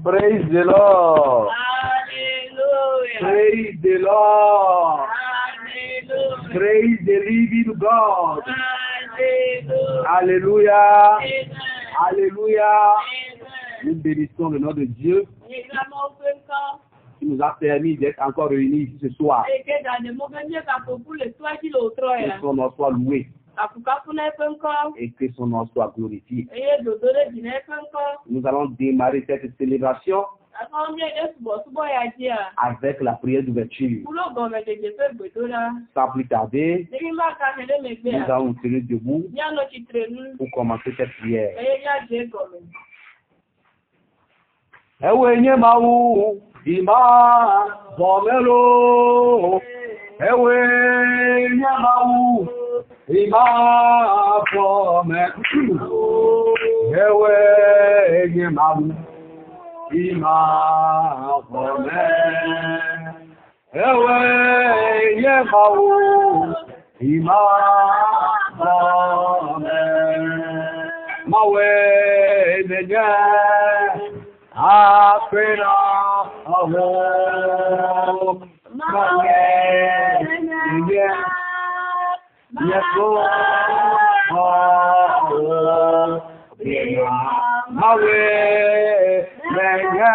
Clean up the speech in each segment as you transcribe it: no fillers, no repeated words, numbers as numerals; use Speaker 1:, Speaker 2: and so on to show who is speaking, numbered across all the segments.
Speaker 1: Praise the Lord.
Speaker 2: Hallelujah.
Speaker 1: Praise the Lord.
Speaker 2: Hallelujah.
Speaker 1: Praise the living God.
Speaker 2: Hallelujah.
Speaker 1: Alléluia.
Speaker 2: Amen.
Speaker 1: Alléluia.
Speaker 2: Amen.
Speaker 1: Nous bénissons le nom de Dieu
Speaker 2: Et vraiment, on peut encore.
Speaker 1: qui nous a permis d'être encore réunis ici ce soir.
Speaker 2: Et que dans le moment où pour le soir qui l'autre
Speaker 1: Que son nom soit loué et que son nom soit glorifié. Nous allons démarrer cette célébration avec la prière d'ouverture. Sans plus tarder, nous allons nous tenir debout pour commencer cette prière. Ewe nye mawu ima bomelo. Ewe nye mawu ima bomelo. Ewe nye mawu ima bomelo. Ewe nye mawu ima bomelo. Mawe nenye apena aho mawe nenye yeso aho mawe nenye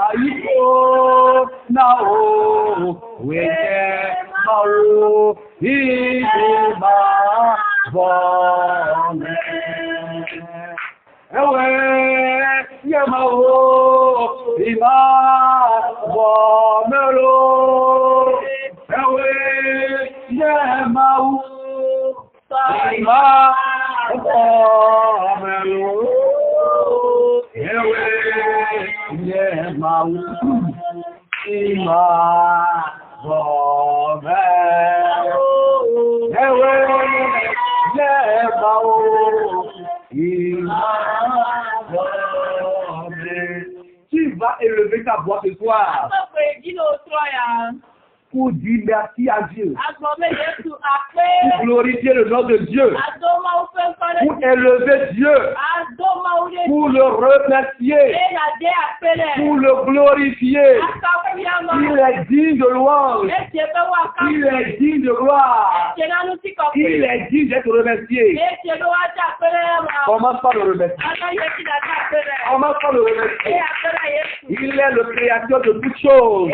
Speaker 1: ayipo nao wenye maru hima vone. Ewe yemawo ima bomelo. Ewe yemawo ima bomelo. Ewe yemawo ima bomelo. Ewe yemawo tu vas élever ta voix ce soir pour dire merci à Dieu, pour glorifier le nom de Dieu, pour élever Dieu, pour le remercier, pour le glorifier. Il est digne de louange, il est digne de gloire, il est digne d'être remercié. Commence par le remercier. Commence par le remercier. Il est le créateur de toutes choses.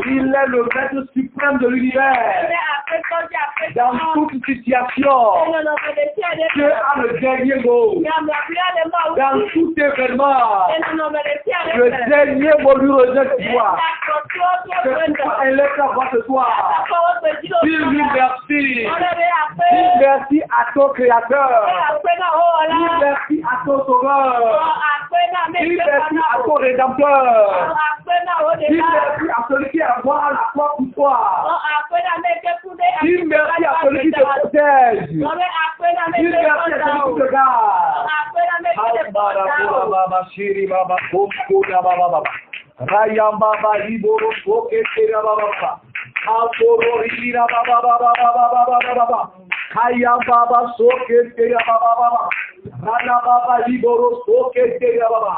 Speaker 1: Il est le maître suprême de l'univers. Dans toute situation, Dieu a le dernier mot. Dans tout événement, le dernier mot lui revient ce soir. C'est pourquoi elle est à voir ce soir. Dis-lui merci. Dis merci à ton créateur. Dis merci à ton sauveur. Dis merci à ton rédempteur. Dis merci à celui qui est à voir à la croix pour toi. Dis merci à celui qui te protège. Dis merci à celui qui te garde. Rayamba Iboro Soke Baba. Aporo Rira Baba. Kayamba Soke Baba. Rana Baba Iboro Soke Baba.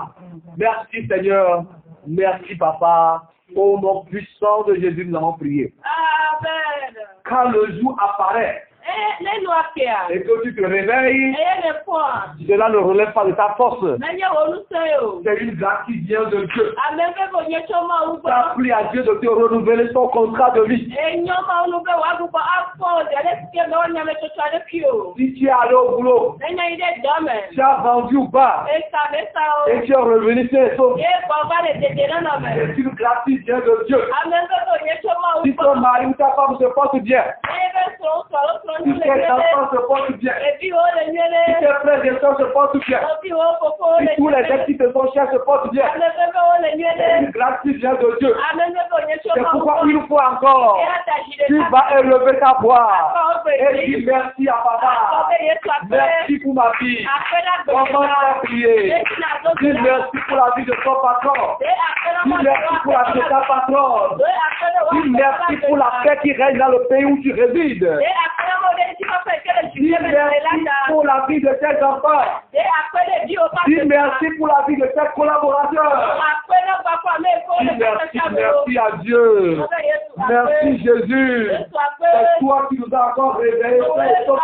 Speaker 1: Merci Seigneur. Merci Papa. Au nom puissant de Jésus, nous avons prié.
Speaker 2: Amen.
Speaker 1: Quand le jour apparaît et que tu te réveilles, cela ne relève pas de ta force. C'est une grâce qui vient de Dieu. Tu as pris à Dieu de te renouveler ton contrat de vie. Si tu es allé au boulot, tu as vendu ou pas, et tu es revenu sur les autres, c'est une grâce qui vient de Dieu. Si ton mari ou ta femme se porte bien, si tes enfants se portent bien, si tes frères et sœurs se portent bien, si tous les gens qui te sont chers se portent bien, c'est une grâce qui vient de Dieu. C'est pourquoi une fois encore, tu vas élever ta voix et dire merci à Papa. Merci pour ma vie. Comment t'as prié? Dis merci pour la vie de ton patron. Dis merci pour la vie de ta patronne. Dis merci pour la paix qui règne dans le pays où tu résides. Dis merci pour la vie de tes enfants. Dis merci pour la vie de tes collaborateurs. Dis merci à Dieu. Merci Jésus. C'est toi qui nous as encore réveillés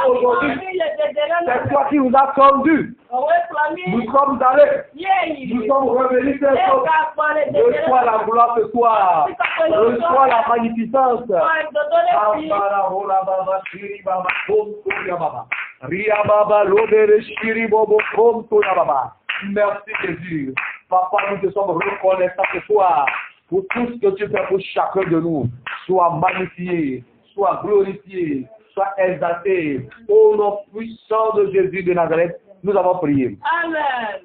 Speaker 1: aujourd'hui. C'est toi qui nous as tendus. Nous sommes allés. Nous sommes revenus ce soir. Reçois la gloire ce soir. Reçois la magnificence. Merci Jésus. Papa, nous te sommes reconnaissants ce soir pour tout ce que tu fais pour chacun de nous. Sois magnifié, sois glorifié, sois exalté. Au nom puissant de Jésus de Nazareth, nous avons prié.
Speaker 2: Amen.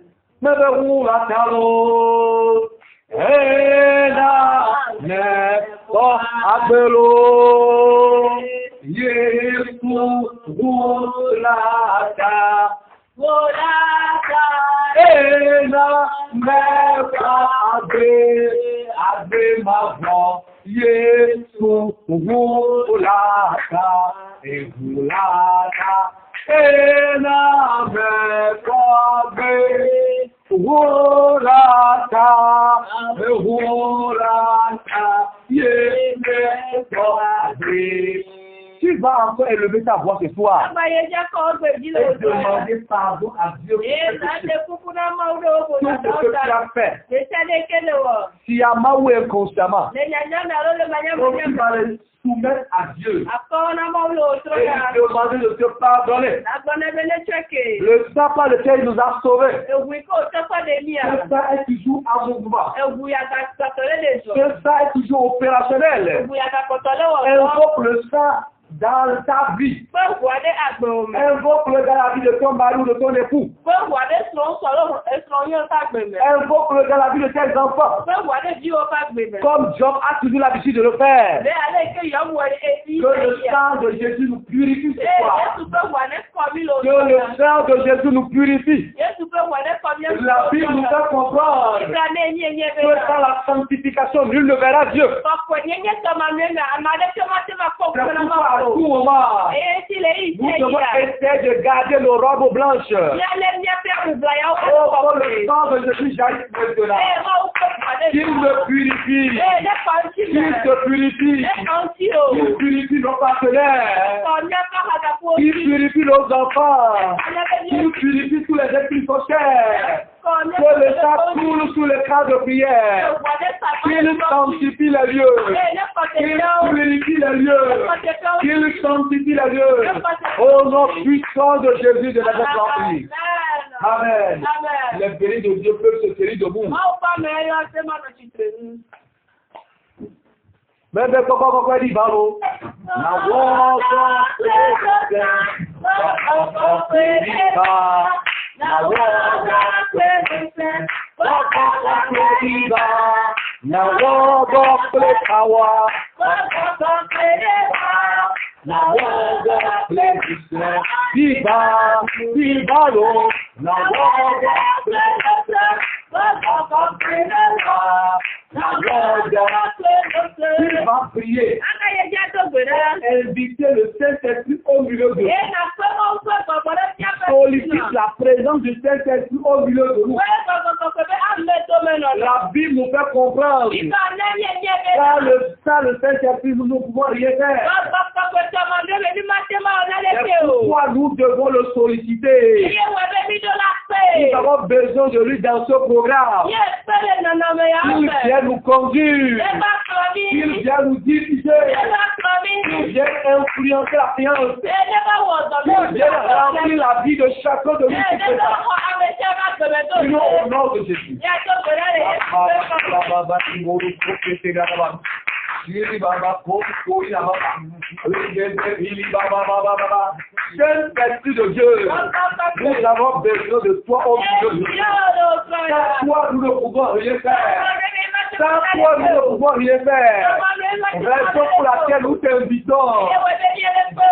Speaker 1: Tu vas encore élever ta voix ce soir et demander pardon à Dieu pour tout ce que tu as fait, sciemment ou inconsciemment. Donc tu vas le soumettre à Dieu et demander de te pardonner. Le sang par lequel il nous a sauvés, ce sang est toujours en mouvement. Ce sang est toujours opérationnel. Invoque le sang dans ta vie. Invoque-le dans la vie de ton mari ou de ton époux. Invoque-le dans la vie de tes enfants. Comme Job a toujours l'habitude de le faire. Que le sang de Jésus nous purifie ce soir. Que le sang de Jésus nous purifie. La Bible nous fait comprendre que sans la sanctification, nul ne verra Dieu. À tout moment, nous devons essayer de garder nos robes blanches. Oh, le sang de Jésus jaillit maintenant. Qu'il me purifie. Qu'il te purifie. Qu'il purifie nos partenaires. Qu'il purifie nos enfants. Qu'il purifie tous les esprits sociaux. Que le sang coule sous les cas de prière. Qu'il sanctifie les lieux. Qu'il purifie les lieux. Qu'il sanctifie les lieux. Au nom puissant de Jésus de Nazareth. Amen. Les bénis de Dieu peuvent se tenir debout. Mais pourquoi il va il va prier. Inviter le Saint-Esprit au milieu de nous. Sollicite la présence du Saint-Esprit au milieu de nous. La Bible nous fait comprendre. Sans le Saint-Esprit, nous ne pouvons rien faire. C'est pourquoi nous devons le solliciter. Nous avons besoin de lui dans ce programme. Il vient nous conduire. Il vient nous diriger. Il vient influencer la science. Il vient remplir la vie de chacun de nous. Au nom de Jésus. Saint-Esprit de Dieu, nous avons besoin de toi au milieu de nous. Sans toi, nous ne pouvons rien faire. Sans toi, nous ne pouvons rien faire. Raison pour laquelle nous t'invitons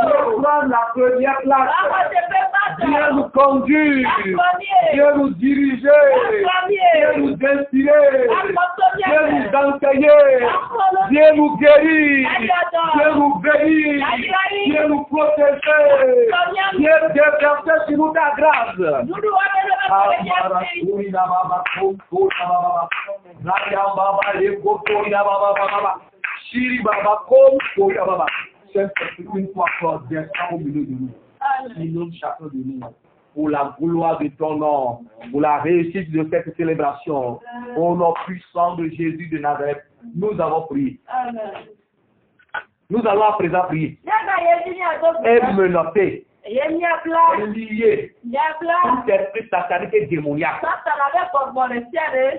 Speaker 1: de prendre la première place Viens nous conduire. Viens nous diriger. Viens nous inspirer. Viens nous enseigner. Viens nous guérir. Viens nous bénir. Viens nous protéger. Viens déverser sur nous ta grâce. Une fois encore, descends au milieu de nous. Inonde chacun de nous. Pour la gloire de ton nom, pour la réussite de cette célébration, au nom puissant de Jésus de Nazareth, nous avons prié. Nous allons à présent prier. Et me noter. Lié. Tout esprit satanique et démoniaque.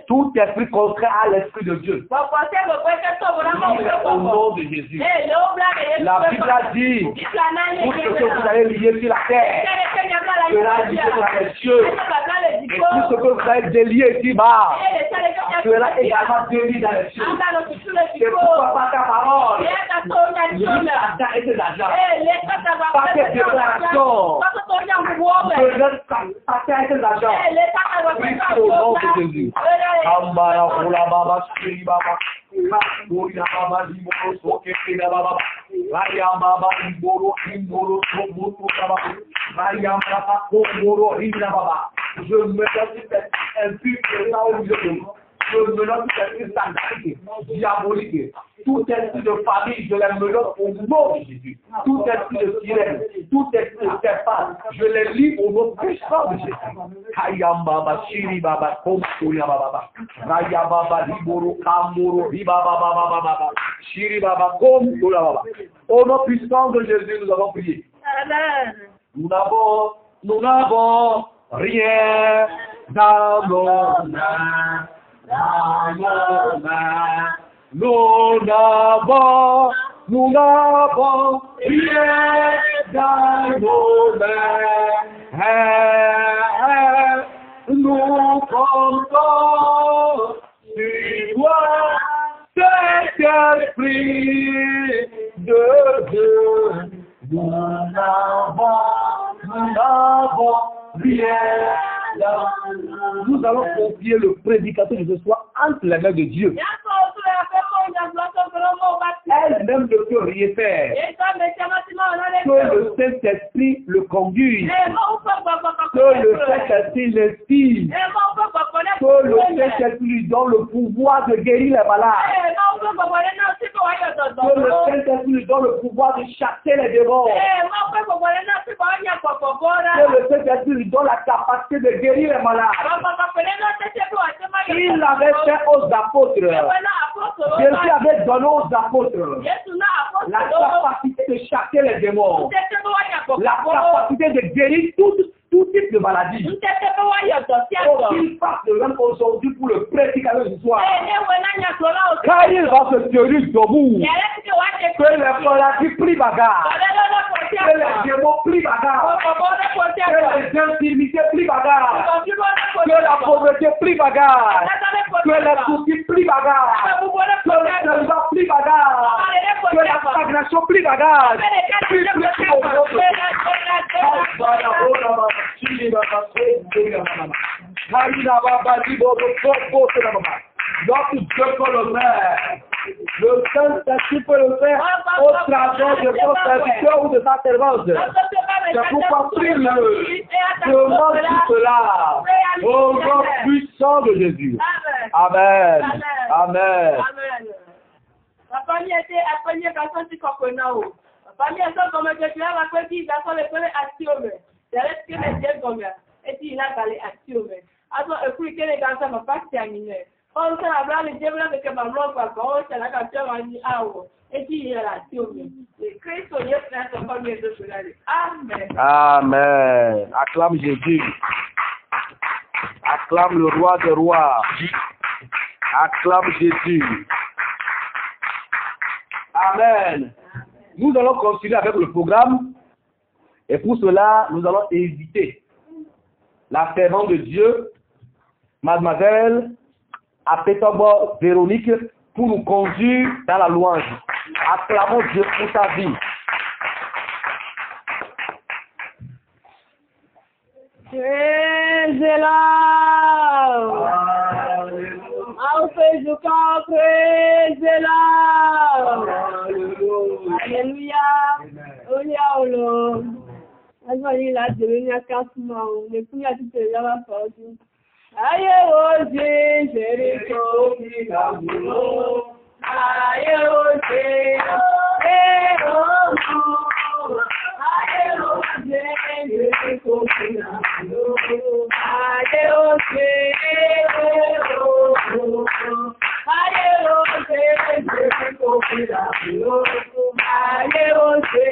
Speaker 1: Tout esprit contraire à l'esprit de Dieu. Au nom de Jésus. La Bible a dit, tout ce que vous allez lier sur la terre sera lié dans les cieux. Et tout ce que vous allez délier ici-bas sera également délié dans les cieux. C'est pourquoi par ta parole, Satan et ses agents, par tes déclarations, je laisse Satan et ses agents. Au nom de Jésus. Ambara, Ola, Baba, Shiri, Baba. Gloria Baba Liboro Sokete Baba Raya Baba Liboro Liboro Somoto Baba Raya Baba Komoro Ribla Baba. Je me donne cette impure là au milieu de moi. Je me donne cette satanique, diabolique. Tout esprit de famille, je les me donne au nom de Jésus. Tout esprit de sirène, tout esprit de serpent, je les lis au nom puissant de Jésus. Hayam Baba, Shiri Baba, Komsoya Baba, Raya Baba, Liboro, Kamoro, Riba Baba Baba, Shiri Baba, Komsoya Baba. Au nom puissant de Jésus, nous avons prié. Nous n'avons rien dans nos mains. Nous n'avons rien dans nos mains. Nous comptons sur toi, cet esprit de Dieu. Nous n'avons rien. Nous allons confier le prédicateur de ce soir entre les mains de Dieu. Elle-même ne peut rien faire. Que le Saint-Esprit le conduise. Que le Saint-Esprit l'inspire. Que le Saint-Esprit lui donne le pouvoir de guérir les malades. Que le Saint-Esprit lui donne le pouvoir de chasser les démons. Que le Saint-Esprit lui donne la capacité de guérir les malades. Il l'avait fait aux apôtres. Jésus avait donné aux apôtres la capacité de chasser les démons. La capacité de guérir tout type de maladie. Il passe de l'homme aujourd'hui pour le prédicateur du soir. Car il va se tenir debout. Que les maladies prient bagarre. Que les démons prient bagarre. Que les infirmités prient bagarre. Que la pauvreté prient bagarre. Que les soucis prient bagarre. Que le célibat prie bagarre. Que la stagnation prie bagarre. Notre Dieu peut le faire. Le Saint-Esprit peut le faire au travers de son serviteur ou de sa servante. C'est pourquoi prie-le. Demande tout cela au nom puissant de Jésus. Amen. Amen.
Speaker 2: La famille était appelée personne qui comprend. La famille est comme que tu as appelé qui d'accord les connaît actionné. C'est reste que les dieux comme et puis il a parlé actionné. Alors écoute que les garçons vont pas terminer. On s'est appelé les dieux là que ma mère va pas c'est la capture on dit ah et puis il a actionné. Le Christ au lieu de faire son famille de cela. Amen.
Speaker 1: Amen. Acclame Jésus. Acclame le roi des rois. Acclame Jésus. Amen. Nous allons continuer avec le programme. Et pour cela, nous allons inviter la servante de Dieu, Mademoiselle Apetobo Véronique, pour nous conduire dans la louange. Acclamons Dieu pour sa vie.
Speaker 2: Praise-le. Au fait du camp, praise-le. Alléluia. Alléluia. Agbọ́nrin láti rí ní akásùmọ̀ òun lè fún yàtí tèrè lọ́wọ́ fọ́jú. Ayé wo ṣe ṣeré tó fi gbàgbó. Ayé wo ṣe ṣeré ọmọ. Ayé wo ṣe ṣeré tó fi gbàgbó. Ayé wo ṣe ṣeré ọmọ. Ayé wo ṣe ṣeré tó fi gbàgbó. Ayé wo ṣe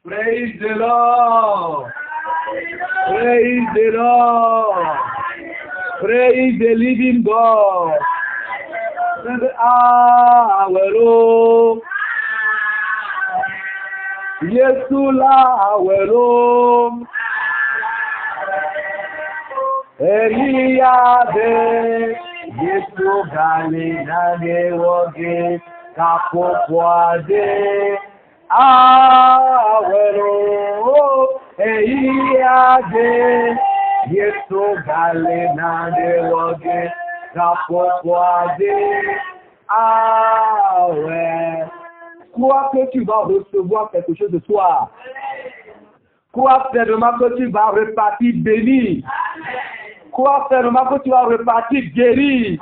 Speaker 1: Praise the Lord. Praise the Lord. Praise the living God. Awero. Yesu la awero. Eliade. Yesu gali nage woge kapokwade. Awero. Eliade. Yesu gali nage woge kapokwade. Awe. Quoi que tu vas recevoir quelque chose de toi. Quoi faire que tu vas repartir béni. Quoi faire que tu vas repartir guéri.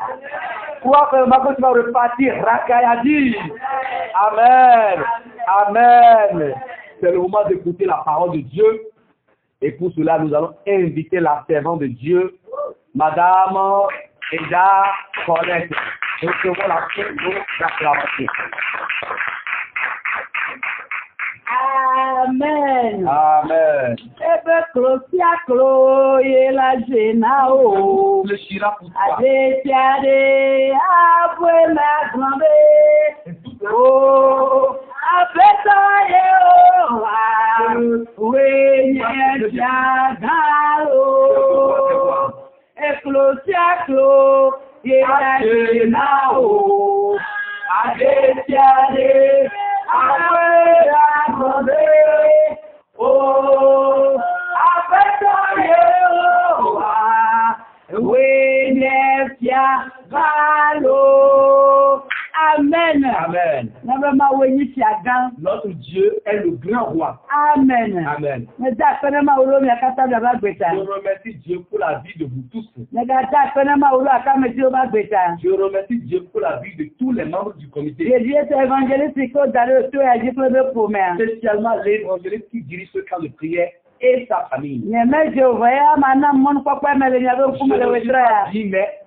Speaker 1: Quoi faire que tu vas repartir rakayadi. Amen. Amen. C'est le moment d'écouter la parole de Dieu. Et pour cela, nous allons inviter la servante de Dieu, Madame Eda Colette. Recevons la paix de l'acclamation.
Speaker 2: Amen.
Speaker 1: Amen.
Speaker 2: Ebe klosia klo ye la jena o.
Speaker 1: Fléchira pour toi.
Speaker 2: Ade tiade abwe ma grande. Oh, abeto ye o. We nye tiagalo. Eklosia klo ye la jena o. Ade tiade abwe ma grande. Oh, abeto ye o. We nye tiagalo. Amen.
Speaker 1: Amen.
Speaker 2: Notre
Speaker 1: Dieu est le grand roi.
Speaker 2: Amen.
Speaker 1: Amen.
Speaker 2: Je
Speaker 1: remercie Dieu pour la vie de vous tous.
Speaker 2: Je
Speaker 1: remercie Dieu pour la vie de tous les membres du comité. Spécialement l'évangéliste qui dirige ce camp de prière et sa famille. Mais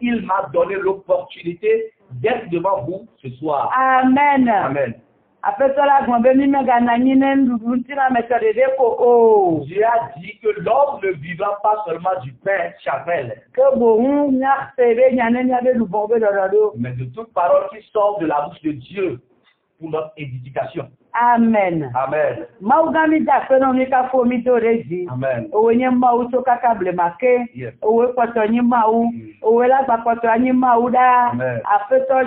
Speaker 1: il m'a donné l'opportunité d'être devant vous ce soir.
Speaker 2: Amen.
Speaker 1: Amen. Dieu a dit que l'homme ne vivra pas seulement du pain charnel, mais de toute parole qui sort de la bouche de Dieu pour notre édification.
Speaker 2: Amen.
Speaker 1: Amen.
Speaker 2: Amen. Owenye mau so kakable make. Owe kwatonyi mau. Owe la kwatonyi mau da. Afeto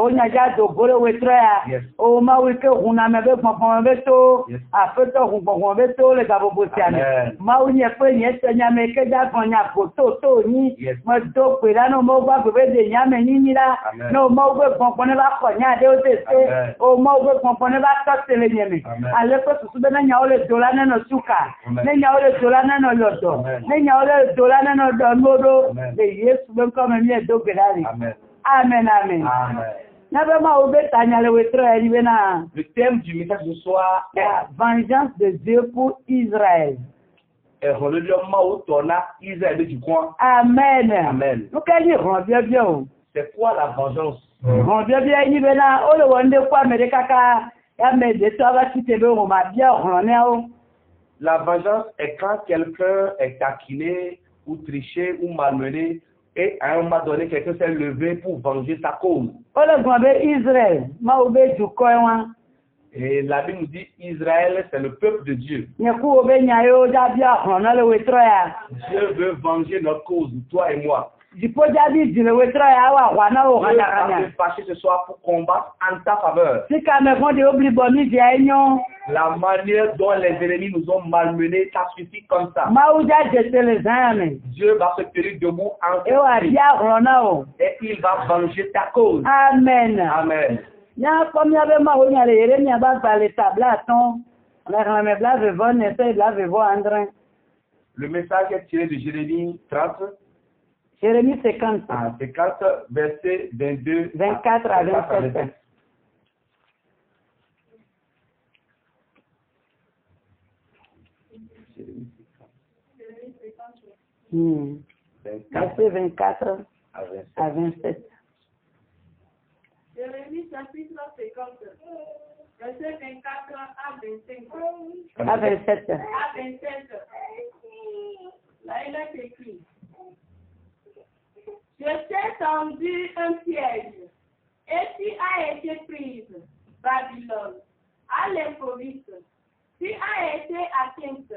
Speaker 2: onya ja dogoro wetroya. O mau ke huna mebe pon beto. Afeto hunbon beto le gabobosiane. Mau nye pe nye tenya meke da konya poto to ni. Mo do pe la no mo gba bebe de nyame ni la. No mau gbe pon ba konya de o te se. O mau gbe pon ba to tele nyeme. Aleko susu na nya ole dola na no suka. Na nya ole dola na no lodo. Na nya ole dola na no donodo. De Yesu ben comme mi do gerari. Amen. Amen, amen.
Speaker 1: Le thème du message ce soir est
Speaker 2: la vengeance de Dieu pour Israël. Amen.
Speaker 1: Amen. C'est quoi la vengeance? La vengeance est quand quelqu'un est taquiné ou triché ou malmené et à un moment donné quelqu'un s'est levé pour venger sa cause. Et la Bible nous dit Israël c'est le peuple de Dieu. Dieu veut venger notre cause, toi et moi. Dieu va se fâcher ce soir pour combattre en ta faveur. La manière dont les ennemis nous ont malmenés, ça suffit comme ça. Dieu va se tenir debout en et il va venger ta cause.
Speaker 2: Amen.
Speaker 1: Amen. Le message est tiré de Jérémie 30.
Speaker 2: Jérémie 50.
Speaker 1: 50, verset 22.
Speaker 2: 24 à 27. Verset 24 à 27.
Speaker 3: Jérémie chapitre 50, verset 24 à 25.
Speaker 2: À 27.
Speaker 3: À 27. Là, il est écrit. Je t'ai tendu un piège, et tu as été prise, Babylone, à l'improviste. Tu as été atteinte,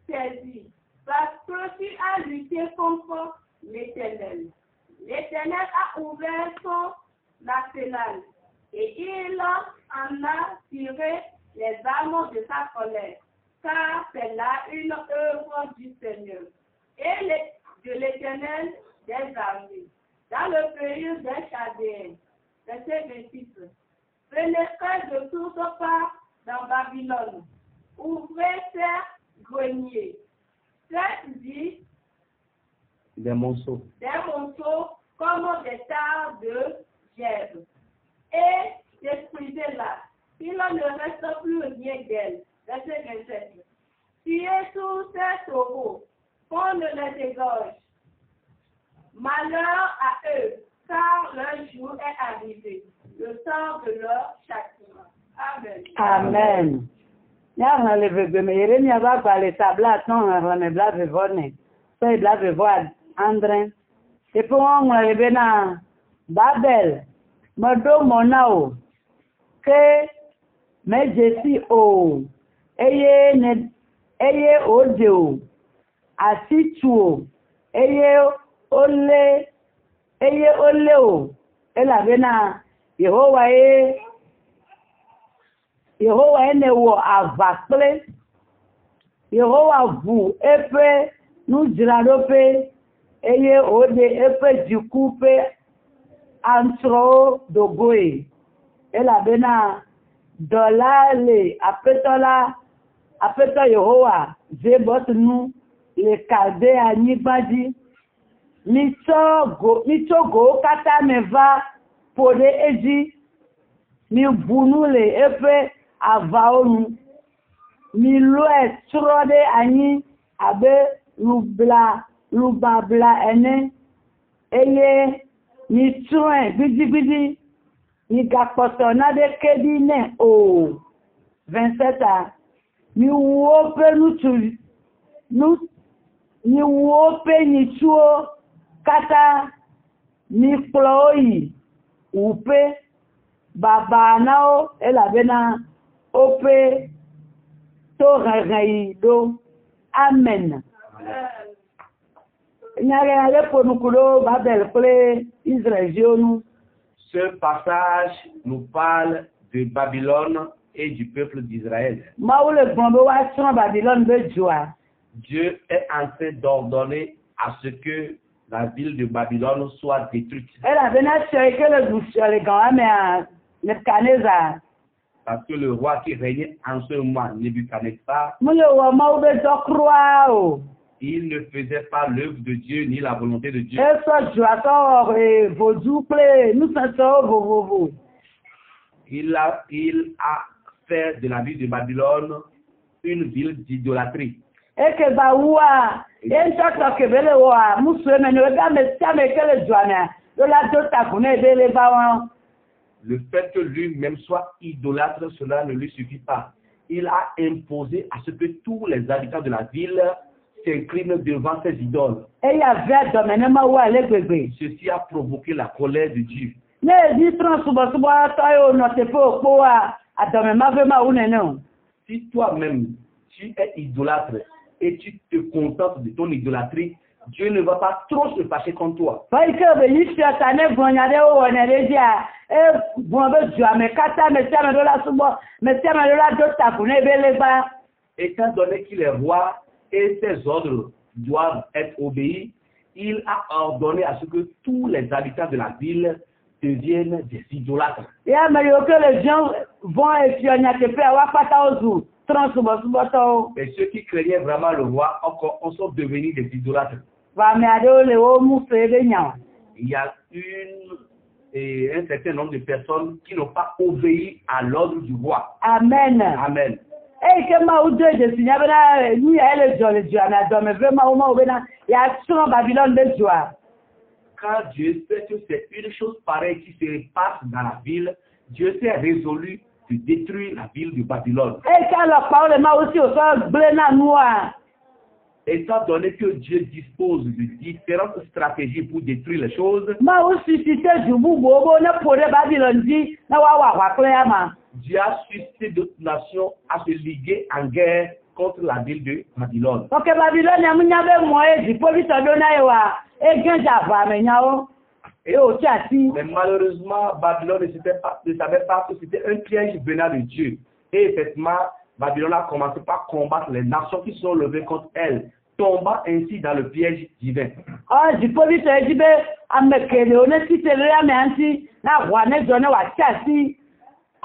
Speaker 3: saisie, parce que tu as lutté contre l'Éternel. L'Éternel a ouvert son arsenal, et il en a tiré les armes de sa colère, car c'est là une œuvre du Seigneur, et de l'Éternel des armées, dans le pays des Chaldéens. Verset 26. Pénétrez de toutes parts dans Babylone, ouvrez ses greniers, faites-y
Speaker 1: des monceaux
Speaker 3: comme des tares de gèvre, et détruisez-la, il ne reste plus rien d'elle. Verset 27. tuez tous ces taureaux, qu'on ne les égorge. Malheur à eux, car leur jour est arrivé, le temps de leur châtiment. Amen.
Speaker 4: Amen. Nyarna levegbe me Yeremia ba gbale tabla ton rone bla vevone. So e bla vevoa Andren. E po won rebe na Babel. Modo mona o. Ke mejesi o. Eye ode o. Asitu o. Eye ole o. Ela bena Yehowa ene wo avakple. Yehowa vu epe nudradope. Eye ode epe dikupe antro dogoe. Ela bena dolale apetola Yehowa zebot nu le kalde anibadi. Mitogo kata meva pode eji. Mi bunule epe avaonu. Mi loe trode ani abe lubabla ene. Eye mi truen bidi. Mi gapoto na de kedi ne o. 27. Mi wope mi wope ni chuo kata mi ploi upe. Baba nao elabena ope to ragayi do. Amen.
Speaker 1: Ce passage nous parle de Babylone et du peuple d'Israël. Dieu est en train d'ordonner à ce que la ville de Babylone soit détruite. Parce que le roi qui régnait en ce moment, Nebuchadnezzar, il ne faisait pas l'œuvre de Dieu ni la volonté de Dieu. Il a fait de la ville de Babylone une ville d'idolâtrie. Le fait que lui-même soit idolâtre, cela ne lui suffit pas. Il a imposé à ce que tous les habitants de la ville s'inclinent devant ces idoles. Ceci a provoqué la colère de Dieu. Si toi-même tu es idolâtre et tu te contentes de ton idolâtrie, Dieu ne va pas trop se fâcher contre toi. Étant donné qu'il est roi et ses ordres doivent être obéis, il a ordonné à ce que tous les habitants de la ville deviennent des idolâtres. Et ceux qui craignaient vraiment le roi en sont devenus des idolâtres. Il y a un certain nombre de personnes qui n'ont pas obéi à l'ordre du roi.
Speaker 4: Amen.
Speaker 1: Amen. Quand Dieu sait que c'est une chose pareille qui se passe dans la ville, Dieu s'est résolu de détruire la ville de Babylone. Étant donné que Dieu dispose de différentes stratégies pour détruire les choses, Dieu a suscité d'autres nations à se liguer en guerre contre la ville de Babylone. Mais malheureusement, Babylone ne savait pas que c'était un piège venant de Dieu. Et effectivement, Babylone a commencé par combattre les nations qui sont levées contre elle, tombant ainsi dans le piège divin.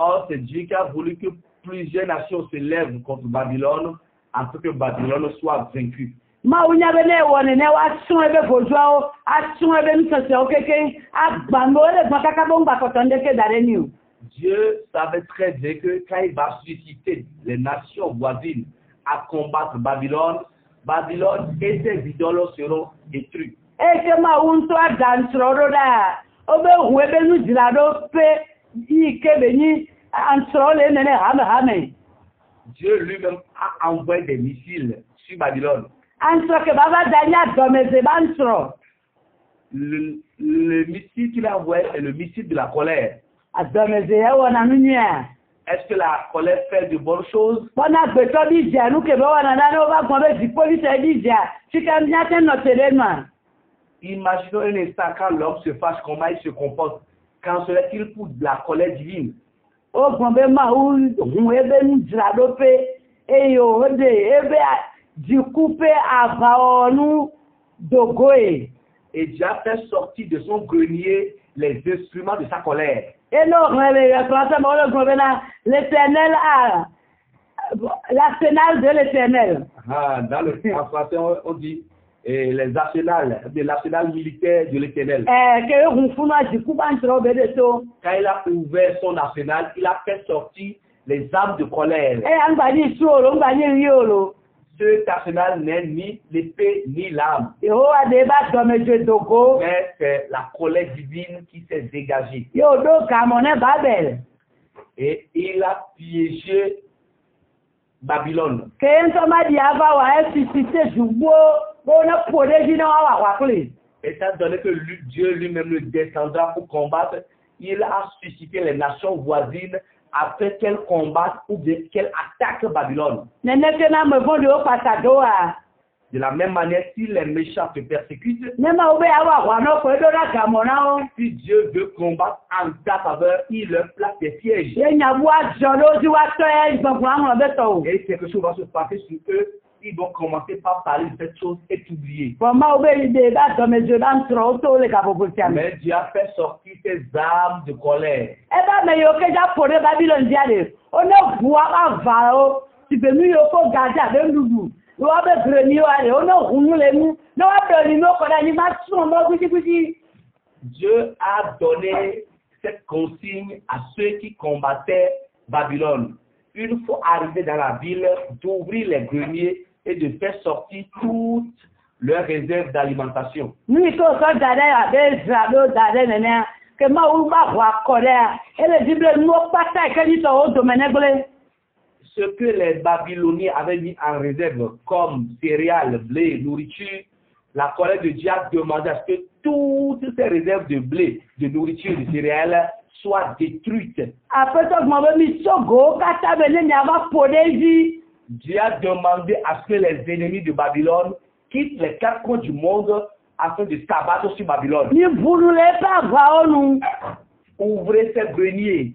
Speaker 1: Or, c'est Dieu qui a voulu que plusieurs nations se lèvent contre Babylone, afin que Babylone soit vaincue. Dieu savait très bien que quand il va susciter les nations voisines à combattre Babylone, Babylone et ses idoles seront détruits.
Speaker 4: Et que ma unto dan soro da. Obe webe nu dilado pe I ke beni an soro le nene hame.
Speaker 1: Dieu lui-même a envoyé des missiles sur Babylone.
Speaker 4: An soro ke baba danya domeze ban soro.
Speaker 1: Le missile qu'il a envoyé est le missile de la colère.
Speaker 4: Adomeze ya wona nunya.
Speaker 1: Est-ce que la colère fait de bonnes choses?
Speaker 4: Bona gbeto bi ja nu ke be wona na no ba gbon be di police bi ja. Chika mi ate no telema.
Speaker 1: Imaginons un instant quand l'homme se fâche, comment il se comporte. Quand serait-il pour de la colère divine?
Speaker 4: O gbon be ma hu ebe nu drado pe eyo ode ebe di coupe avaonu dogoe.
Speaker 1: Et Dieu a fait sortir de son grenier les instruments de sa colère.
Speaker 4: Et non, l'Éternel a l'arsenal de l'Éternel.
Speaker 1: Ah, dans le français, on dit l'arsenal militaire de l'Éternel. Quand il a ouvert son arsenal, il a fait sortir les armes de colère. Cet arsenal n'est ni l'épée ni l'âme. Mais c'est la colère divine qui s'est dégagée. Et il a piégé Babylone. Étant donné que Dieu lui-même le descendra pour combattre, il a suscité les nations voisines après qu'elles combattent ou bien qu'elles attaquent Babylone. De la même manière, si les méchants te persécutent, si Dieu veut combattre en ta faveur, il leur place des pièges. Et quelque chose va se passer sur eux. Ils vont commencer par parler de cette chose et t'oublier. Mais Dieu a fait sortir ses armes de colère. Dieu a donné cette consigne à ceux qui combattaient Babylone. Une fois arrivés dans la ville, d'ouvrir les greniers et de faire sortir toutes leurs réserves d'alimentation. Ce que les Babyloniens avaient mis en réserve comme céréales, blé, nourriture, la colère de Dieu a demandé à ce que toutes ces réserves de blé, de nourriture, de céréales soient détruites. Dieu a demandé à ce que les ennemis de Babylone quittent les quatre coins du monde afin de s'abattre sur Babylone. Ouvrez ces greniers.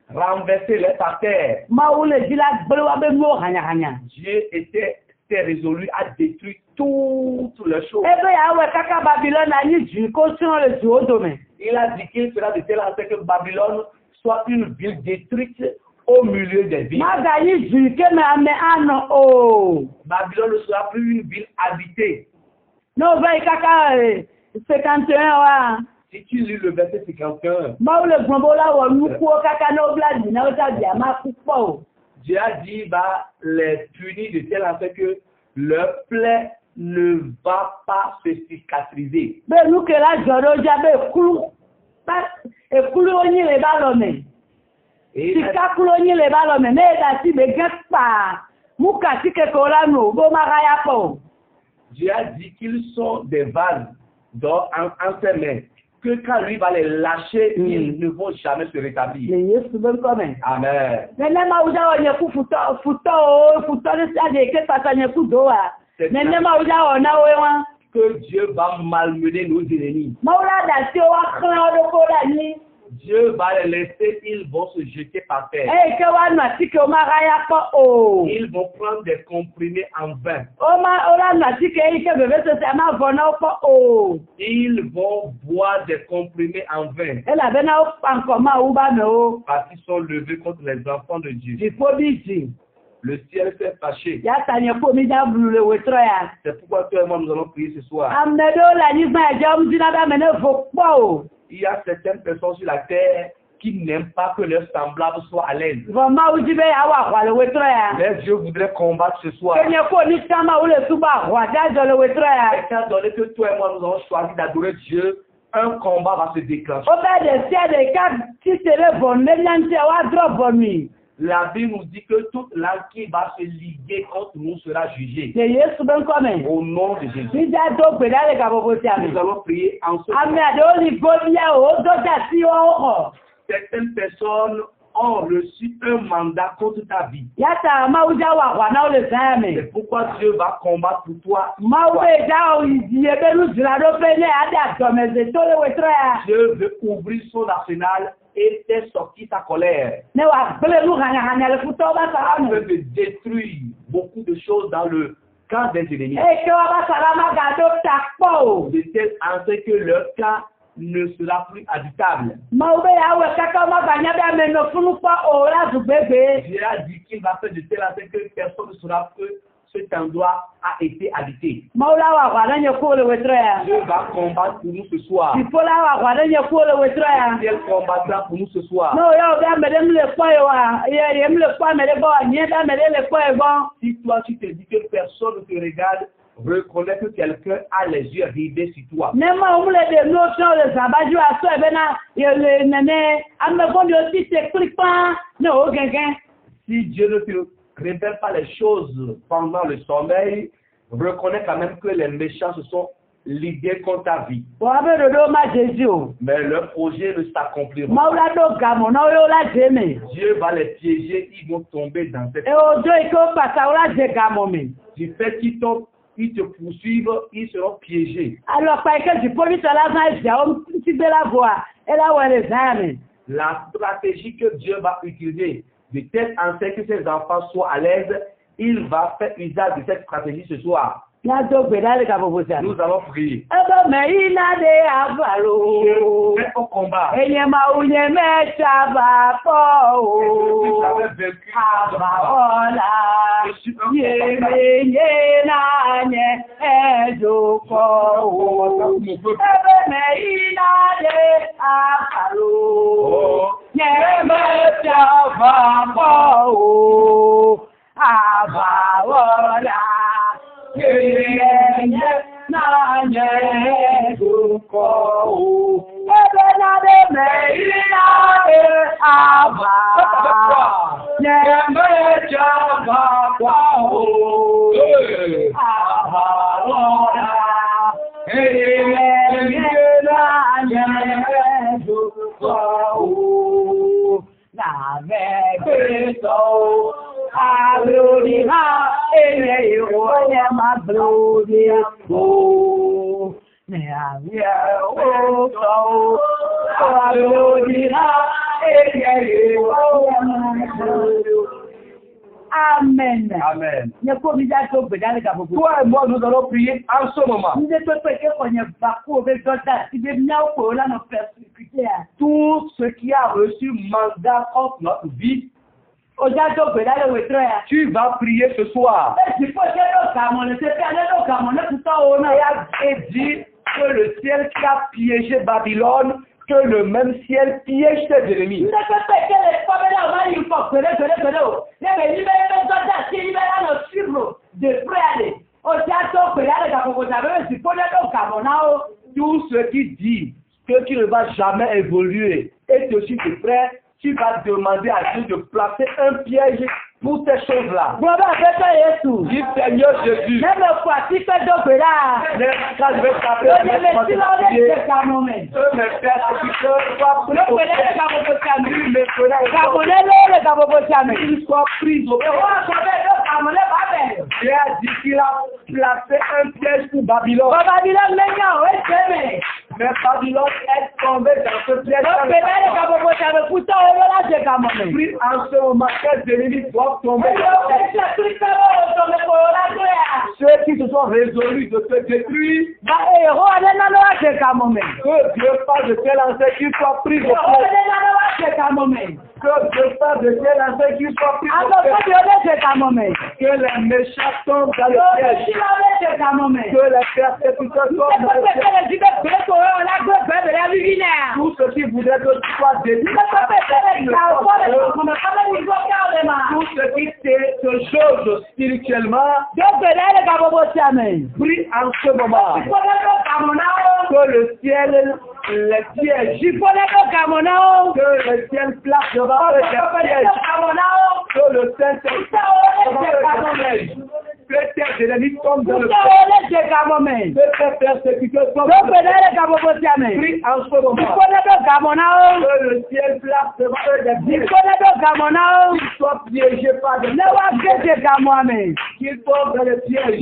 Speaker 1: Renverser les par terre. Dieu était résolu à détruire toutes les choses. Il a dit qu'il sera de telle sorte que Babylone soit une ville détruite au milieu des villes. Babylone ne sera plus une ville habitée. Si tu lis le verset 51, Dieu a dit les punir de telle sorte que leur plaie ne va pas se cicatriser. Et Dieu a dit qu'ils sont des vases d'or en ses mains, que quand lui va les lâcher, ils ne vont jamais se rétablir. Amen. Que Dieu va malmener nos ennemis. Dieu va les laisser, ils vont se jeter par terre. Ils vont prendre des comprimés en vain. Ils vont boire des comprimés en vain. Parce qu'ils sont levés contre les enfants de Dieu. Le ciel s'est fâché. C'est pourquoi toi et moi nous allons prier ce soir. Il y a certaines personnes sur la terre qui n'aiment pas que leurs semblables soient à l'aise. Mais Dieu voudrait combattre ce soir. Étant donné que toi et moi nous avons choisi d'adorer Dieu, un combat va se déclencher. La Bible nous dit que toute langue qui va se liguer contre nous sera jugée. Au nom de Jésus. Nous allons prier en ce moment. Certaines personnes ont reçu un mandat contre ta vie. C'est pourquoi Dieu va combattre pour toi. Dieu veut ouvrir son arsenal et faire sortir ta colère. Afin de détruire beaucoup de choses dans le camp des ennemis. De telle sorte que leur camp ne sera plus habitable. Dieu a dit qu'il va faire de telle sorte que personne ne saura que cet endroit a été habité. Dieu va combattre pour nous ce soir. Dieu combattra pour nous ce soir. Si toi tu te dis que personne ne te regarde, reconnais que quelqu'un a les yeux rivés sur toi. Si Dieu ne te révèle pas les choses pendant le sommeil, reconnais quand même que les méchants se sont ligués contre ta vie. Mais leur projet ne s'accomplira pas. Dieu va les piéger, ils vont tomber dans cette du fait qu'ils tombent, ils te poursuivent, ils seront piégés. La stratégie que Dieu va utiliser de telle sorte que ses enfants soient à l'aise, il va faire usage de cette stratégie ce soir. Nous allons prier. Fais au combat. Je Amen. Amen. Toi et moi, nous allons prier en ce moment. Tout ce qui a reçu mandat contre notre vie, tu vas prier ce soir. Et dit que le ciel qui a piégé Babylone, que le même ciel piège tes ennemis. Tout ce qui dit que tu ne vas jamais évoluer et que si tu es prêt, tu vas demander à Dieu de placer un piège pour ces choses-là. Dis Seigneur Jésus. Quand je vais taper Dieu a dit qu'il a placé un piège pour Babylone. Mais Babylone est tombée dans ce piège. Prie en ce moment, quels ennemis doivent tomber. Ceux qui se sont résolus de te détruire, que Dieu fasse de telle enseigne qu'ils soient pris au piège. Que Dieu fasse de telle enseigne qu'ils soient pris au piège. Que les méchants tombent dans le piège. Que les persécuteurs tombent dans le piège. Tout ce qui voudrait que tu sois détruit. Tout ce qui te jauge spirituellement. Prie en ce moment. Que le ciel les pièges. Que le ciel place devant eux des pièges. Que le Saint-Esprit devant eux des pièges. Que tes ennemis tombent dans le piège. Que tes persécuteurs tombent dans le piège. Prie en ce moment. Que le ciel place devant eux des pièges. Qu'ils soient piégés par des pièges. Qu'ils tombent dans le piège.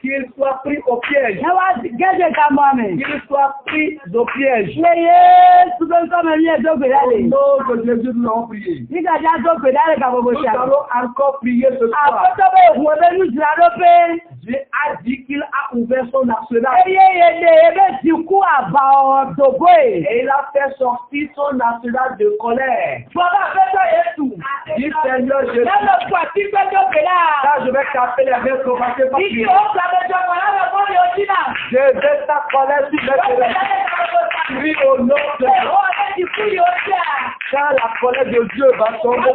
Speaker 1: Qu'ils soient pris au piège. Qu'ils soient pris au piège. Au nom de Jésus, nous allons prier. Nous allons encore prier ce soir. Dieu a dit qu'il a ouvert son arsenal. Et il a fait sortir son arsenal de colère. Dis Seigneur Jésus. Là, je vais taper les mains, commencer par prier. Je vais ta colère sur mes colères. Prie au nom de Dieu. Quand la colère de Dieu va tomber,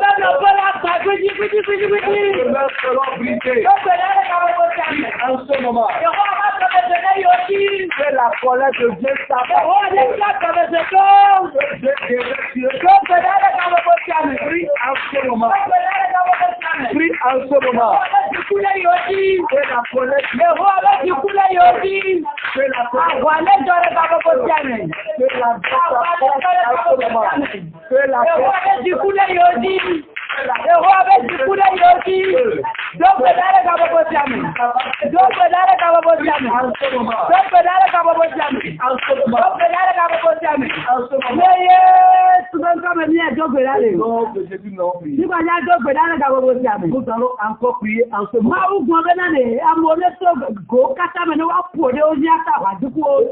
Speaker 1: les mains seront brisées. En ce moment, que la colère de Dieu s'abat. Prie en ce moment. Prie en ce moment. Que la colère de Dieu. Que la nous allons encore prier en ce moment.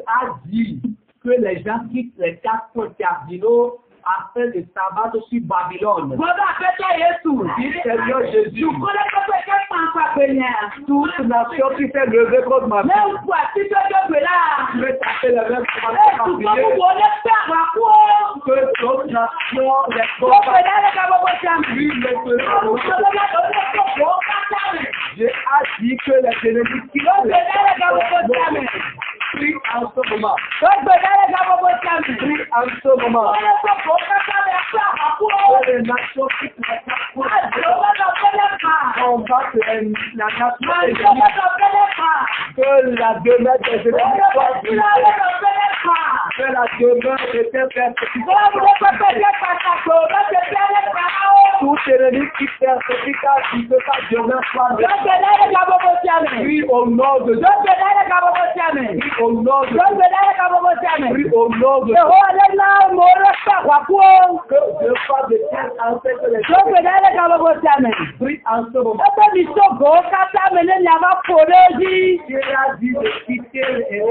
Speaker 1: A dit que les gens quittent les quatre cardinaux afin de s'abattre sur Babylone. Dit Seigneur Jésus. Toute nation qui fait lever contre ma vie. Je vais taper les mains pour ma que d'autres nations les J'ai dit que les ennemis qui prie en ce moment. Prie en ce moment. Que les nations qui combattent la nation que la demeure des ennemis soit brisée. Que la demeure de tes tout ennemi qui persécute qui peut pas demeure soit brisée. Prie au nom de Dieu. Prie au nom de Dieu. Prie au nom de Dieu. Que Dieu fasse de telles ancêtres que les gens. Prie en ce moment. Dieu a dit de quitter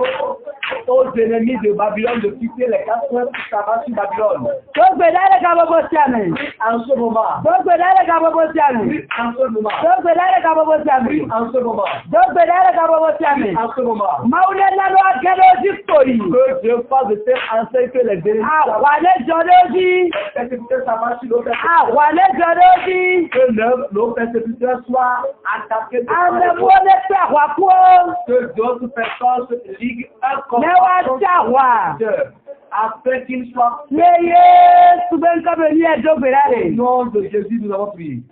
Speaker 1: aux ennemis de Babylone, de quitter les quatre coins pour s'abattre sur Babylone. Prie en ce moment. Prie en ce moment. Prie en ce moment. En ce moment. Que Dieu fasse de telles ancêtres que les ennemis. Que nos persécuteurs soient attaqués. Que d'autres personnes se liguent un contre afin qu'ils soient au nom de Jésus, nous avons prié.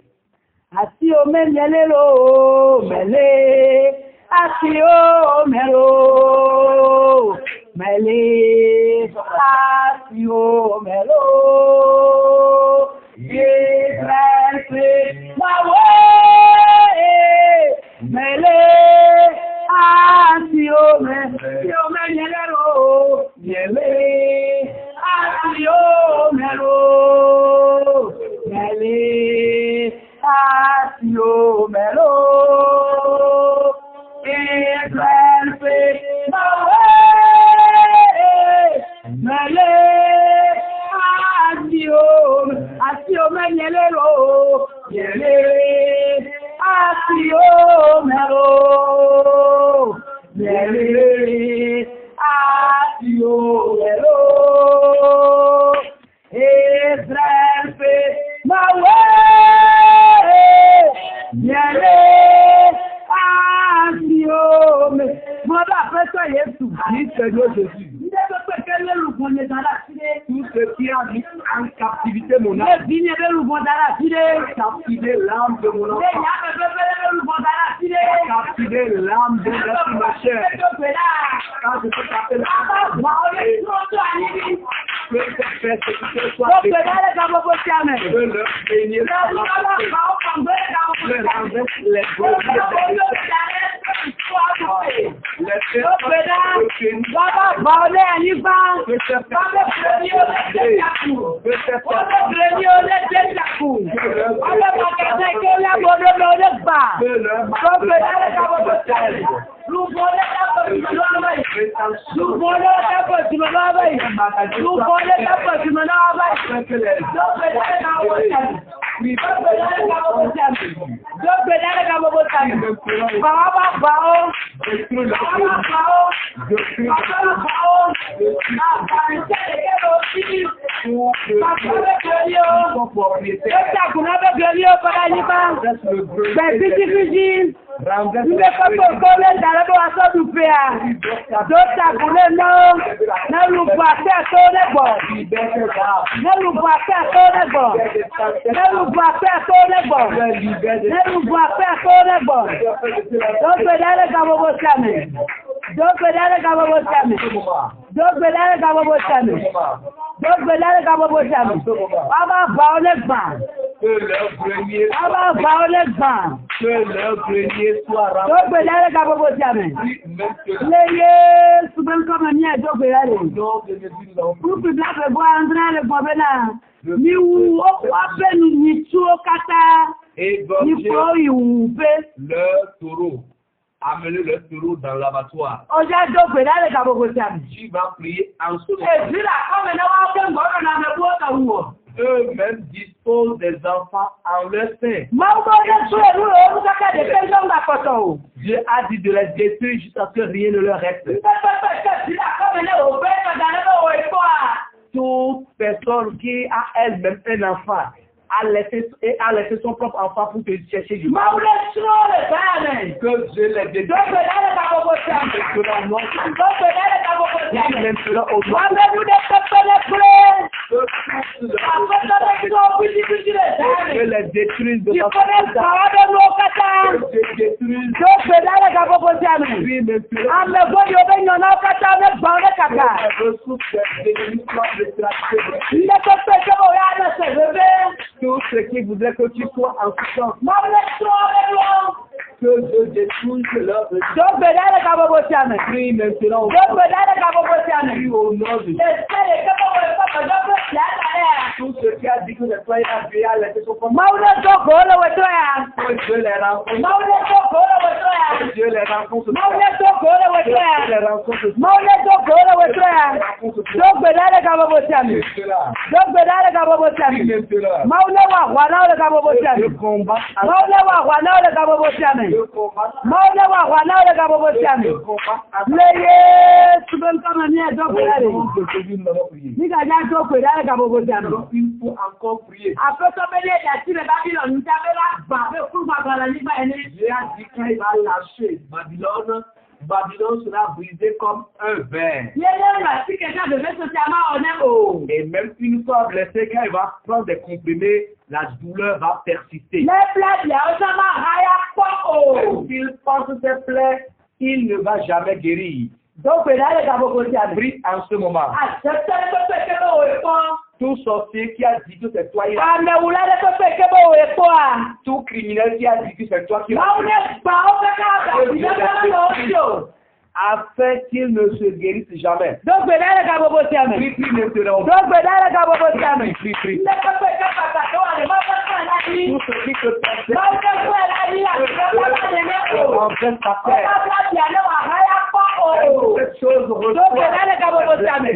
Speaker 4: Asio menyelelo mele, asio melo mele, asio melo. Israel mawe mele, asio menyelelo mele, asio melo mele. Asio melo, Israel fe mawe, mele, asio menyelelo, yele, asio melo, yele,
Speaker 1: Jésus. Dis Seigneur Jésus. Tout ce qui a mis en captivité mon âme. Captiver l'âme de mon enfant. Captiver l'âme de ma chair. Quand je peux taper la que cette persécution soit détruite. Que leur bénir soit que renverse les que leur grenier soit rempli. Et leur taureau. Amenez le taureau dans l'abattoir. Tu vas prier en ce moment. Eux-mêmes disposent des enfants en leur sein. Dieu a dit de les détruire jusqu'à ce que rien ne leur reste. Toute personne qui a elle-même un enfant a laissé son propre enfant pour te chercher du mal. Que Dieu les détruise. Que les détruise de tout ce qui voudrait que tu sois en souffrance. Que Dieu détruise leur prie maintenant. Prie au nom de Dieu. Tout ce qui a dit que les soyez appuyés à laisser son compte. Que Dieu les rencontre. Que Dieu les rencontre. Il faut encore prier. Dieu a dit qu'il va lâcher Babylone. Babylone sera brisée comme un verre. Et même une fois blessé, quand il va prendre des comprimés, la douleur va persister. S'il pense ses plaies, il ne va jamais guérir. Prie en ce moment. Tout sorcier qui a dit que c'est toi, tout criminel qui a dit que c'est toi qui afin qu'il ne se guérisse jamais. Prie maintenant. Prie. Tout ce qui te permet en fait ta terre. Cette chose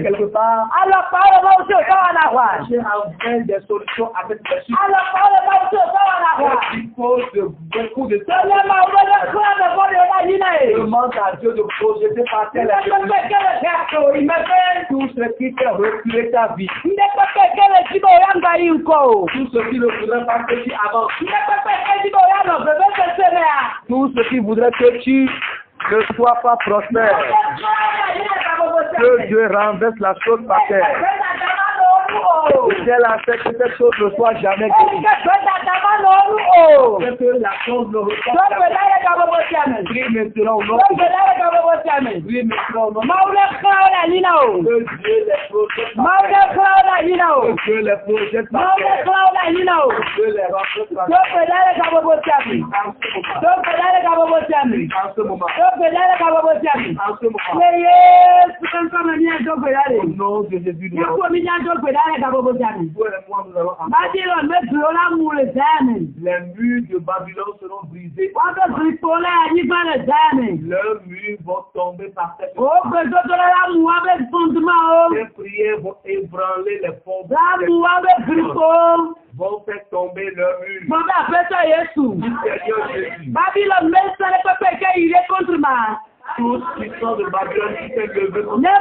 Speaker 1: quelque part. J'ai en vain des solutions avec les chiffres. Il faut beaucoup de temps. Demande à Dieu de projeter par terre tout ce qui fait reculer ta vie. Tout ce qui ne voudrait pas que tu avances. Tout ce qui voudrait que tu ne sois pas prospère. Que Dieu renverse la chose par terre. C'est la fait que cette chose ne soit jamais guérie. Que la chose ne reçoive jamais. Prie maintenant au nom de Dieu. Prie maintenant au nom de Dieu. Que Dieu les projette par terre. Que Dieu les projette par terre. Que Dieu les renverse par terre. En ce moment. En ce moment. Au nom de Jésus, nous avons les murs de Babylone seront brisés. Leurs murs vont tomber par terre. Les prières vont ébranler les fonds. Vont faire tomber leurs murs. Seigneur Jésus. Tous qui sont de Babylone qui s'est levé contre moi.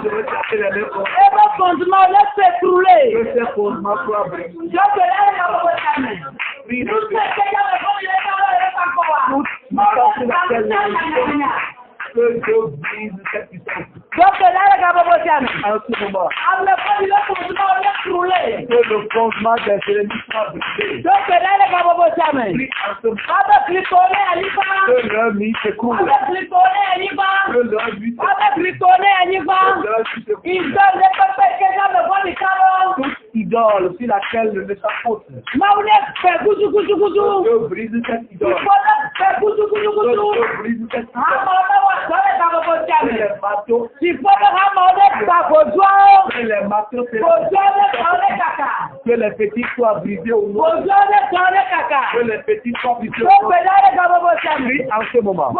Speaker 1: Je vais chercher les mêmes fondements. Que ces fondements soient brisés. Prie de Dieu. Que Dieu brise cette puissance. En ce moment. Que le fondement des ennemis soit brisé. Prie en ce moment. Que leur nuit s'écoule. Que leur nuit toute idole sur laquelle le méchant faute. Que brise cette idole. Que brise cette idole. Que les bateaux. Que les petits soient brisés au nom. Que les petits soient brisés au nom. Prie en ce moment. Que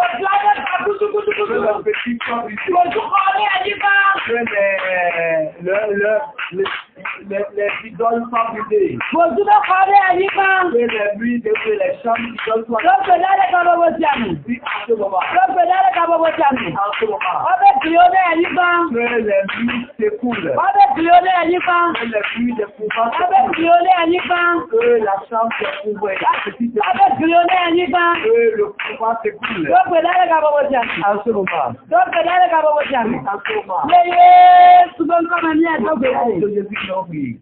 Speaker 1: les petits soient brisés. Que les idoles soient brisées. Que les nuits et les chambres d'idoles soient brisées. Prie en ce moment. En ce moment. Que les nuits s'écoulent. Que les nuits des pouvoirs s'écoulent. Que la chambre s'écoule. Que le pouvoir s'écoule. En ce moment. En ce moment. Que Jésus nous prie.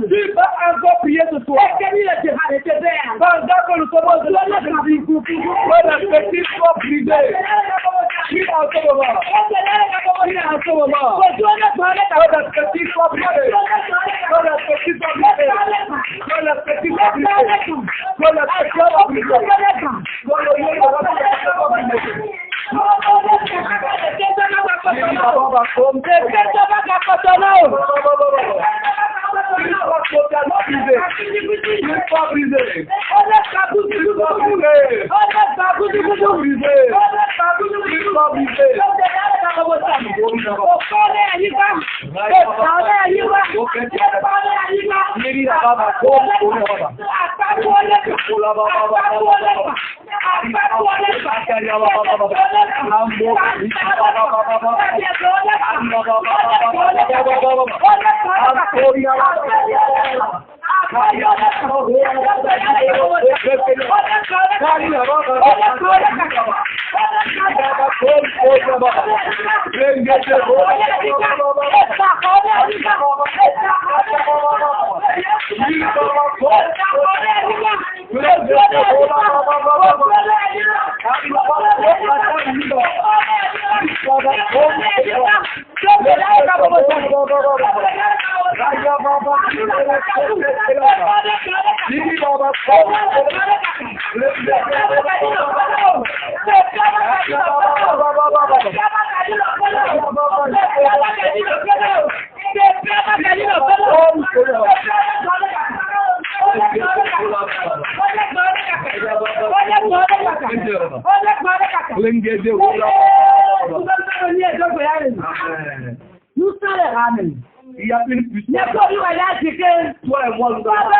Speaker 1: Tu vas encore prier ce soir. Pendant que nous sommes de la petite soit brisée. Prie en ce moment. Prie en ce moment. Que la petite soit brisée. Que la petite soit brisée. Que la petite soit brisée. Que la petite soit brisée. Nous sommes les ramen. Il y a une puissance. Toi et moi, nous allons.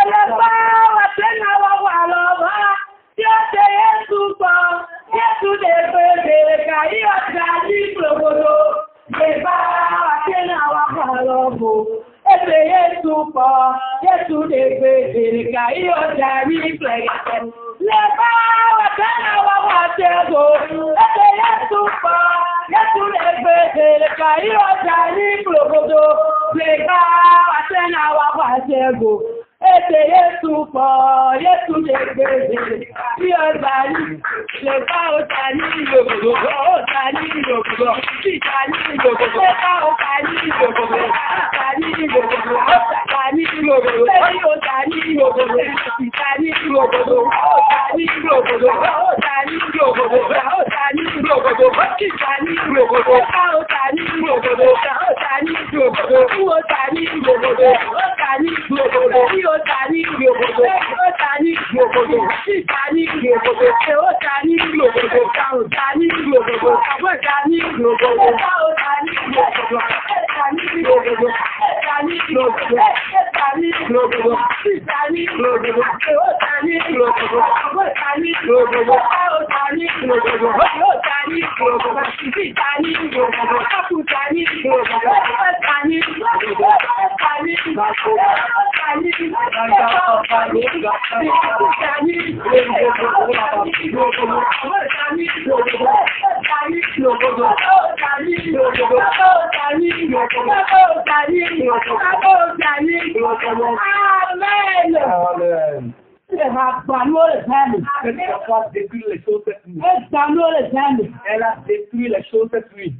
Speaker 1: Elle a détruit les choses cette nuit.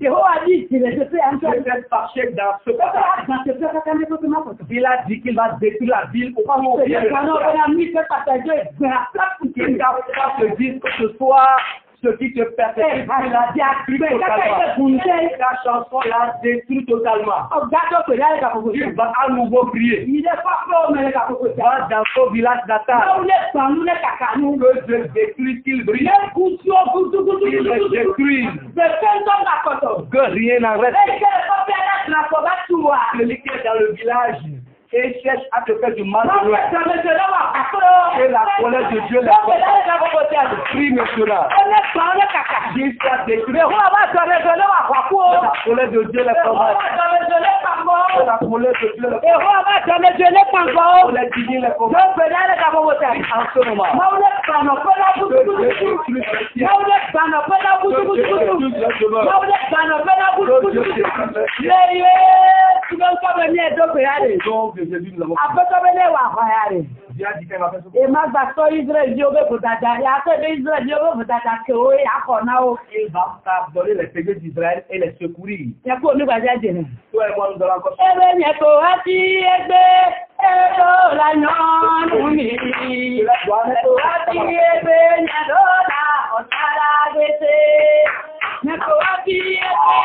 Speaker 1: Il a dit qu'il va détruire la ville au moment où il va te dire que ce soit ce qui te persécute, il a détruit totalement. La chanson l'a détruit totalement. Tu vas à nouveau prier. Va dans ton village natal. Que Dieu détruise, qu'il brille. Qu'il les détruise. Que rien n'en reste. Celui qui est dans le village et cherche à te faire du mal de loin. Que la colère de Dieu les prie maintenant. Jusqu'à détruire. La colère de Dieu les combat. La colère de Dieu les combat. La divine les combat. En ce moment.
Speaker 4: Et ma bateau Israël Dieu veut dada, ya que Israël Dieu veut dada que oui a konao.
Speaker 1: Il va pardonner les péchés d'Israël et les secourir.
Speaker 4: Ya ko mi ba jaje.
Speaker 1: Toi et moi nous allons encore.
Speaker 4: Ebe ni ko ati egbe ero la nyon ni. Ko ati egbe ni do la otara gese. Ne ko ati egbe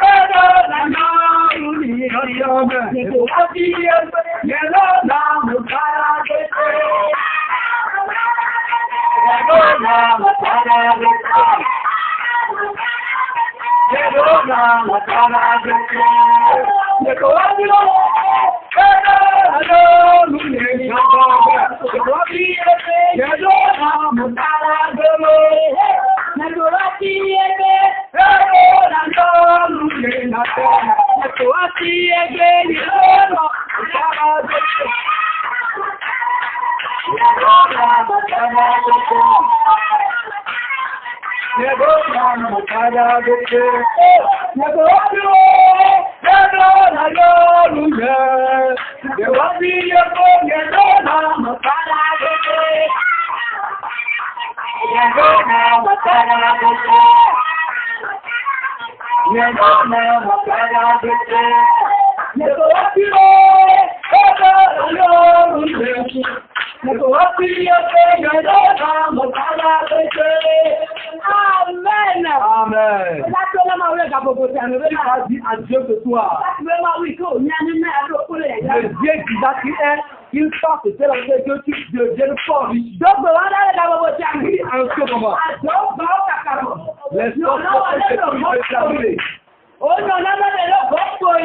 Speaker 4: ero la nyon ni. Ne ko ati egbe ero la otara gese. Amen. À Dieu ce soir. Le Dieu qu'il fasse c'est la vie que tu deviennes fort ici. En ce moment. Les sortes de oh non,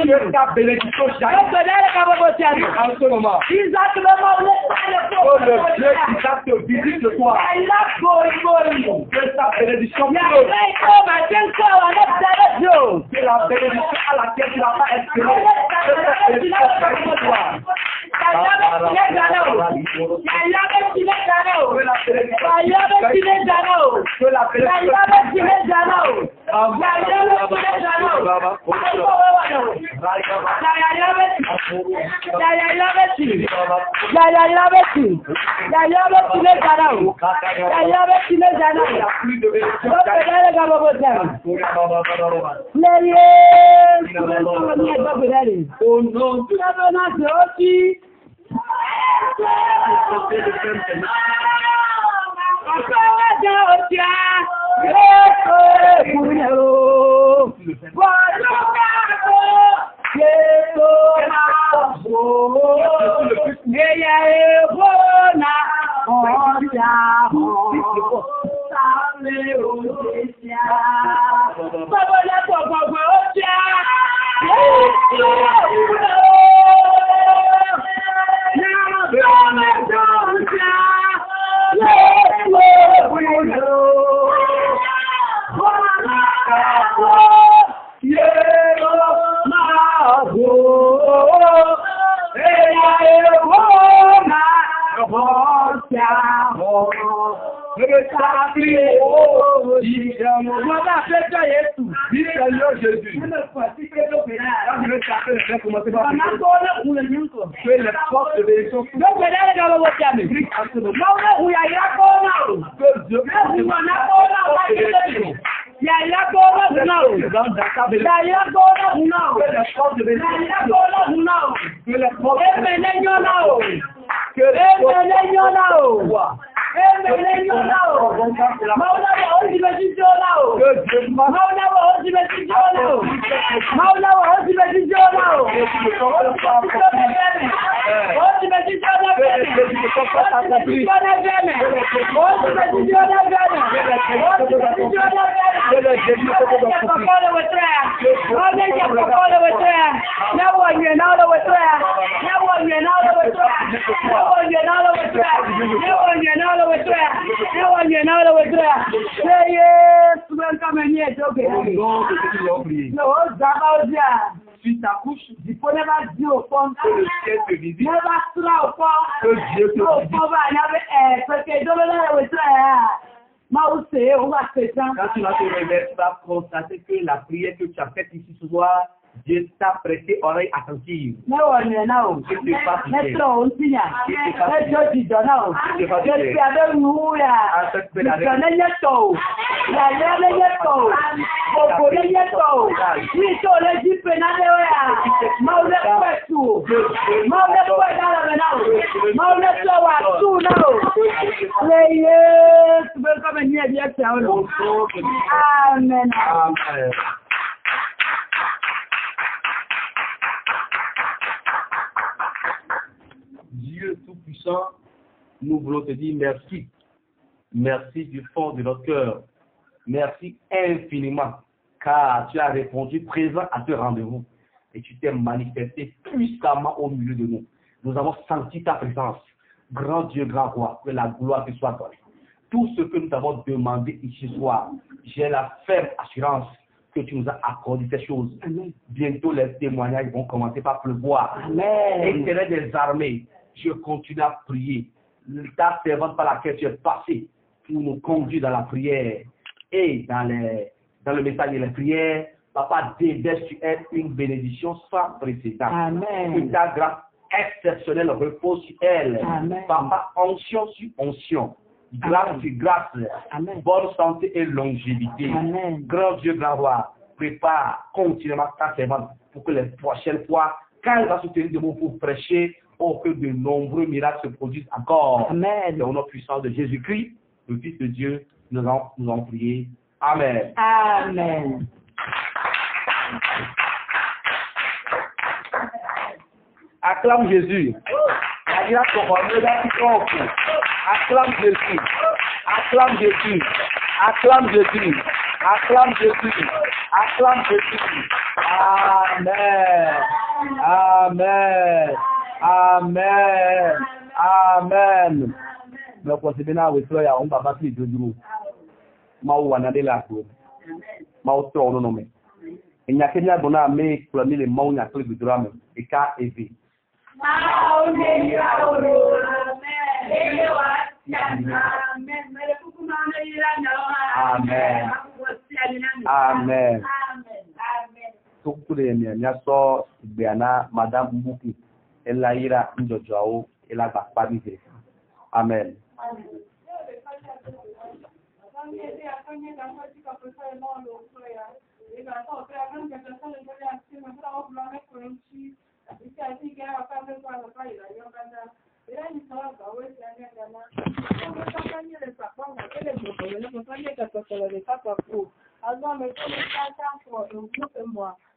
Speaker 4: que ta bénédiction jaillit. En ce moment. Oh le Dieu qui te visite ce soir. Que ta bénédiction pleure. Que la bénédiction à laquelle tu n'as pas espéré. Que ta bénédiction jaillit ce soir.
Speaker 1: Sur ta couche, il faut ne dire au fond que le ciel te visite. Que Dieu te visite. Quand tu vas te réveiller, tu vas constater que la prière que tu as faite ici ce soir, Dieu t'a prêté oreille attentive.
Speaker 4: Amen.
Speaker 1: Amen. Dieu Tout-Puissant, nous voulons te dire merci. Merci du fond de notre cœur. Merci infiniment, car tu as répondu présent à ce rendez-vous et tu t'es manifesté puissamment au milieu de nous. Nous avons senti ta présence. Grand Dieu, grand roi, que la gloire te soit donnée. Tout ce que nous t'avons demandé ici ce soir, j'ai la ferme assurance que tu nous as accordé ces choses. Amen. Bientôt, les témoignages vont commencer par pleuvoir. Éternel des armées, je continue à prier. Ta servante par laquelle tu es passé pour nous conduire dans la prière et dans le message de la prière, Papa, déverse sur elle une bénédiction sans précédent.
Speaker 4: Amen.
Speaker 1: Que ta grâce exceptionnelle repose sur elle.
Speaker 4: Amen.
Speaker 1: Papa, onction sur onction. Grâce sur grâce.
Speaker 4: Amen.
Speaker 1: Bonne santé et longévité.
Speaker 4: Amen.
Speaker 1: Grand Dieu, grand roi, prépare continuellement ta servante pour que les prochaines fois, quand elle va se tenir debout pour prêcher, pour que de nombreux miracles se produisent encore.
Speaker 4: Amen.
Speaker 1: Au nom puissant de Jésus-Christ, le Fils de Dieu, nous allons prier. Amen.
Speaker 4: Amen.
Speaker 1: Acclame Jésus. Acclame Jésus. Acclame Jésus. Acclame Jésus. Acclame Jésus. Acclame Jésus. Amen. Amen. Amen. Amen. Mais quand c'est bien avec toi, on va pas se dire Mau wana de la cour. Mau trop non mais. Il n'y a qu'à donner mais pour les mau n'y a que le drame et ka evi. Amen. Amen. Tout le monde n'y a so biana Madame Mbuki. Elle a ira njojo elle a pas dit. Amen.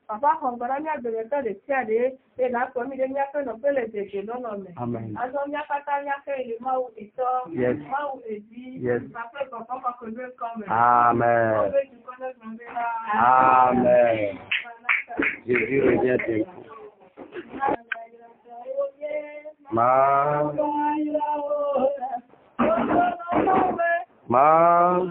Speaker 2: Papa, on va aller de l'état de Tiade et la famille de Miaka ne peut les déjeuner non mais.
Speaker 1: Amen.
Speaker 2: Alors Miaka Miaka et Maou et toi, Maou et dit, papa papa que Dieu comme.
Speaker 1: Amen. Amen. Jésus revient. Ma